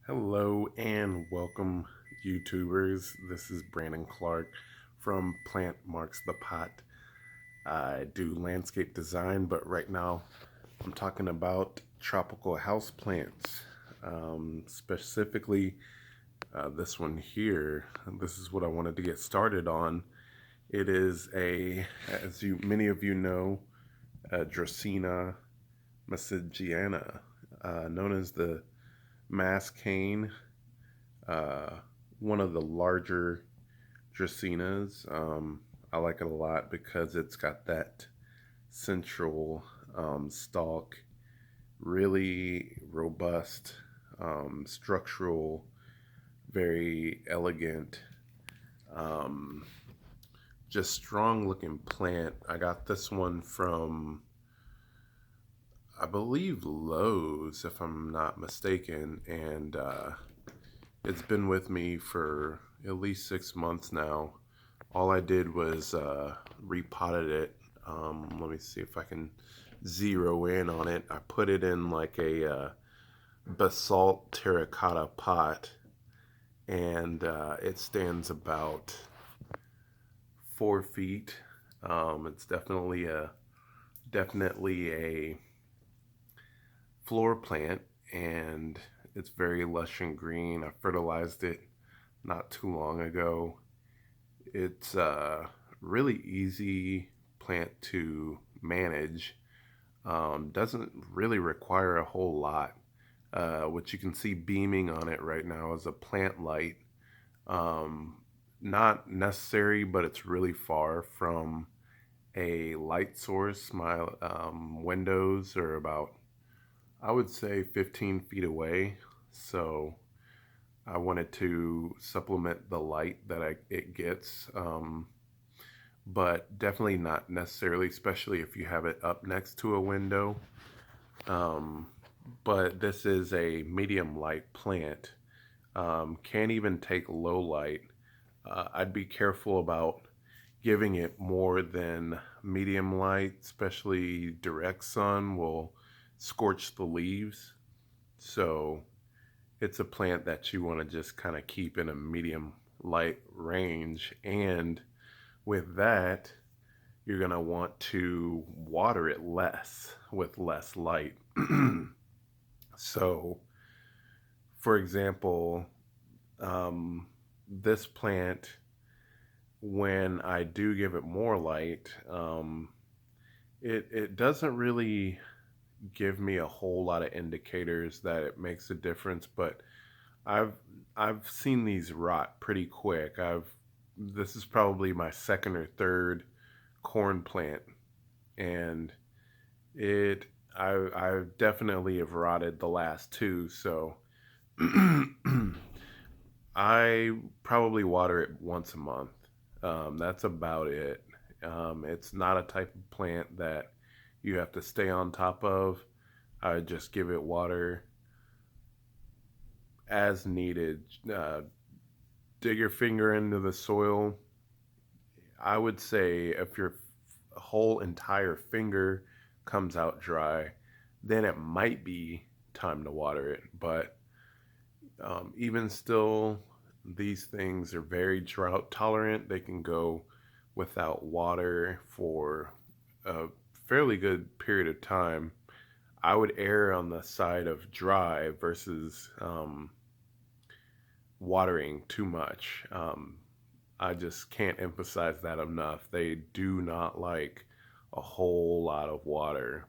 Hello and welcome, YouTubers. This is Brandon Clark from Plant Marks the Pot. I do landscape design, but right now I'm talking about tropical house plants. Specifically, this one here. This is what I wanted to get started on. It is as many of you know, Dracena Massengeana, known as the Massengeana, uh, one of the larger Dracenas. I like it a lot because it's got that central stalk, really robust, structural, very elegant, um, just strong looking plant. I got this one from, I believe, Lowe's, if I'm not mistaken, and it's been with me for at least 6 months now. All I did was repotted it. Let me see if I can zero in on it. I put it in like a basalt terracotta pot, and it stands about 4 feet. It's definitely a floor plant, and it's very lush and green. I fertilized it not too long ago. It's a really easy plant to manage. Doesn't really require a whole lot. What you can see beaming on it right now is a plant light. Um, Not necessary, but it's really far from a light source. My windows are about, I would say, 15 feet away. So I wanted to supplement the light that it gets, but definitely not necessarily, especially if you have it up next to a window. Um, but this is a medium light plant. Can't even take low light. I'd be careful about giving it more than medium light, especially direct sun will scorch the leaves. So it's a plant that you want to just kind of keep in a medium light range. And with that, you're going to want to water it less with less light. So, for example, this plant, when I do give it more light, it doesn't really give me a whole lot of indicators that it makes a difference, but I've I've seen these rot pretty quick. This is probably my second or third corn plant, and it I definitely have rotted the last two. So I probably water it once a month. That's about it. It's not a type of plant that you have to stay on top of. I just give it water as needed. Dig your finger into the soil. I would say if your whole entire finger comes out dry, then it might be time to water it. But even still, these things are very drought tolerant. They can go without water for a fairly good period of time. I would err on the side of dry versus watering too much. I just can't emphasize that enough. They do not like a whole lot of water.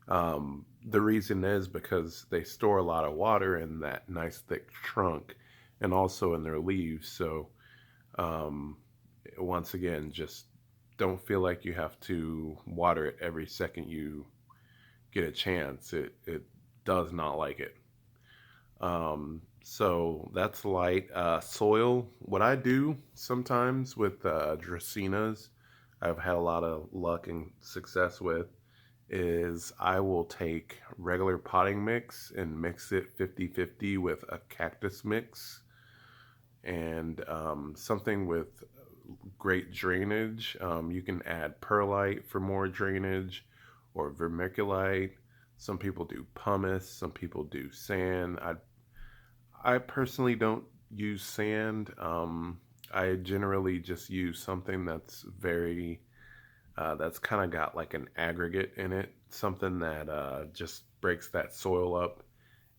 The reason is because they store a lot of water in that nice thick trunk and also in their leaves. So, um, once again, just don't feel like you have to water it every second you get a chance. It does not like it. So that's light. Soil. What I do sometimes with Dracenas, I've had a lot of luck and success with, is I will take regular potting mix and mix it 50-50 with a cactus mix and something with great drainage. You can add perlite for more drainage or vermiculite. Some people do pumice, some people do sand. I personally don't use sand. I generally just use something that's that's kind of got like an aggregate in it, something that just breaks that soil up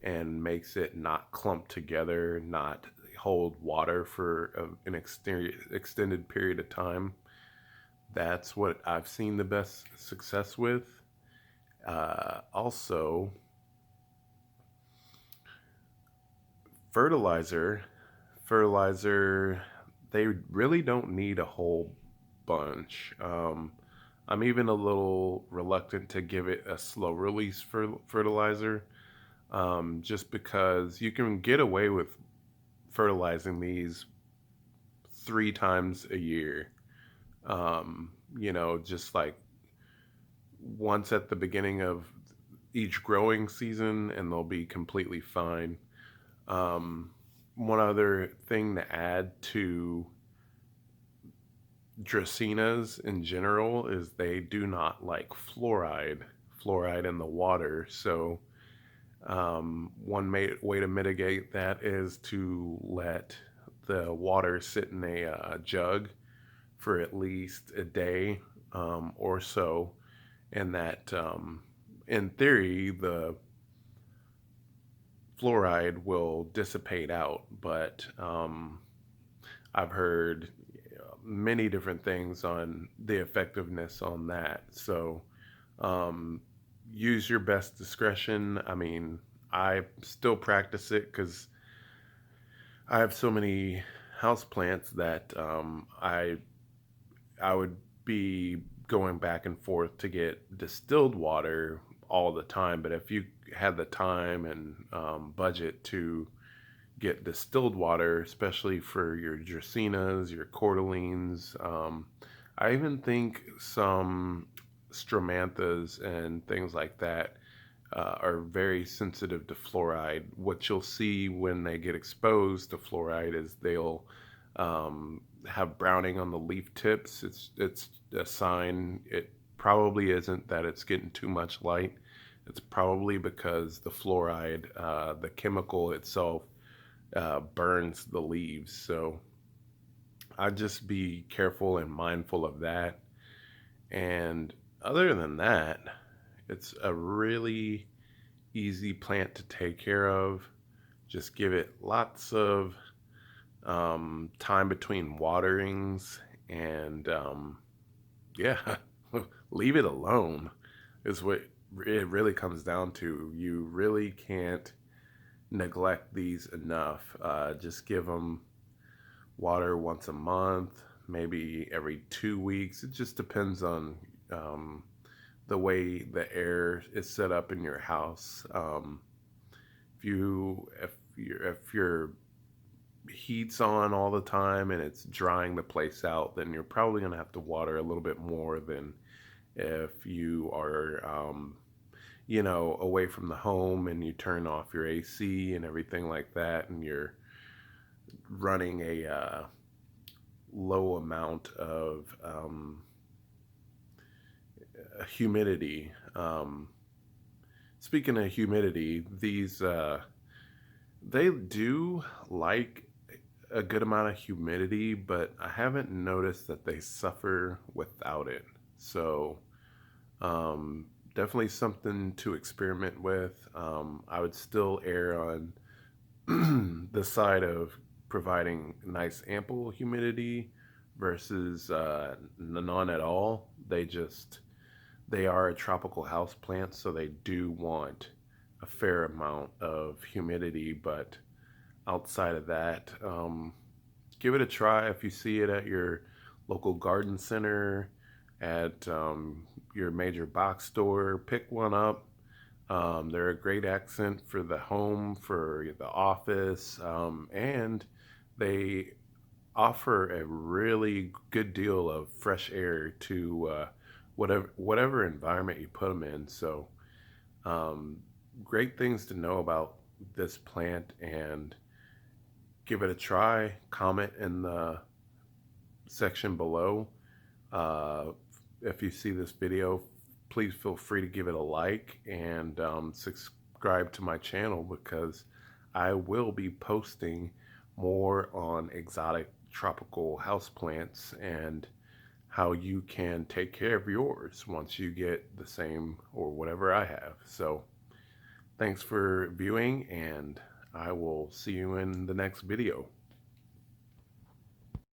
and makes it not clump together, not hold water for extended period of time. That's what I've seen the best success with. Also, fertilizer, fertilizer, they really don't need a whole bunch. I'm even a little reluctant to give it a slow release fertilizer, just because you can get away with fertilizing these 3 times a year. Just like once at the beginning of each growing season, and they'll be completely fine. Um, One other thing to add to Dracenas in general is they do not like fluoride in the water. So one way to mitigate that is to let the water sit in a jug for at least a day or so, and that in theory the fluoride will dissipate out. But I've heard many different things on the effectiveness on that. So um, use your best discretion. I mean, I still practice it because I have so many house plants that I would be going back and forth to get distilled water all the time. But if you had the time and budget to get distilled water, especially for your dracenas, your cordyceps, I even think some stromanthas and things like that are very sensitive to fluoride. What you'll see when they get exposed to fluoride is they'll have browning on the leaf tips. It's a sign. It probably isn't that it's getting too much light. It's probably because the fluoride, the chemical itself, burns the leaves. So I'd just be careful and mindful of that. And other than that, it's a really easy plant to take care of. Just give it lots of time between waterings, and yeah, leave it alone is what it really comes down to. You really can't neglect these enough. Just give them water once a month, maybe every 2 weeks. It just depends on um, the way the air is set up in your house. If your heat's on all the time and it's drying the place out, then you're probably going to have to water a little bit more than if you are away from the home and you turn off your AC and everything like that, and you're running a low amount of humidity. Speaking of humidity, these they do like a good amount of humidity, but I haven't noticed that they suffer without it. So definitely something to experiment with. I would still err on the side of providing nice ample humidity versus none at all. They are a tropical house plant, so they do want a fair amount of humidity. But outside of that, give it a try. If you see it at your local garden center, at your major box store, pick one up. They're a great accent for the home, for the office, and they offer a really good deal of fresh air to whatever environment you put them in. So, um, great things to know about this plant, and give it a try. Comment in the section below. Uh, if you see this video, please feel free to give it a like and subscribe to my channel, because I will be posting more on exotic tropical houseplants and how you can take care of yours once you get the same or whatever I have. So thanks for viewing, and I will see you in the next video.